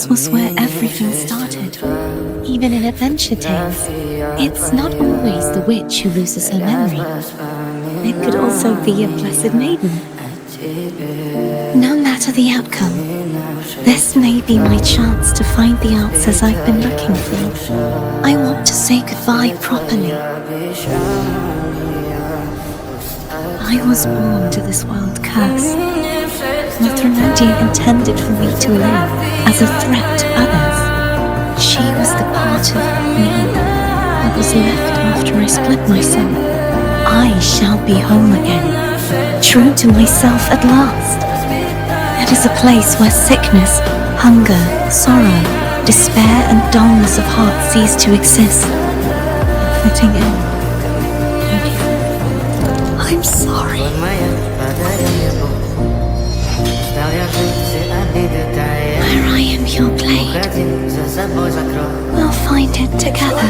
was where everything started. Even in adventure tales, it's not always the witch who loses her memory. It could also be a blessed maiden. No matter the outcome, this may be my chance to find the answers I've been looking for. I want to say goodbye properly. I was born to this world cursed. Wuthering intended for me to live as a threat to others. She was the part of me that was left after I split myself. I shall be home again, true to myself at last. It is a place where sickness, hunger, sorrow, despair and dullness of heart cease to exist. Fitting in. I'm sorry. Where I am your blade, we'll find it together.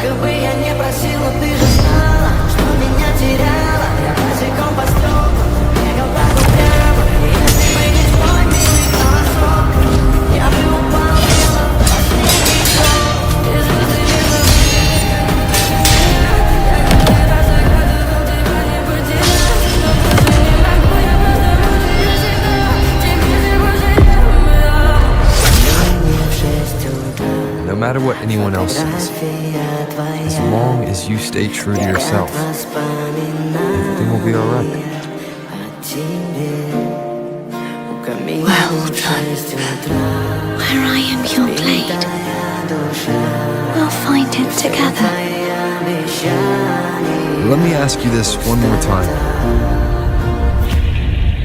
No matter what anyone else says, as long as you stay true to yourself, everything will be alright. Well done. Where I am your blade, we'll find it together. Let me ask you this one more time.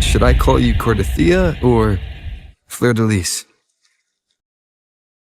Should I call you Cartethyia or Fleur de Lis?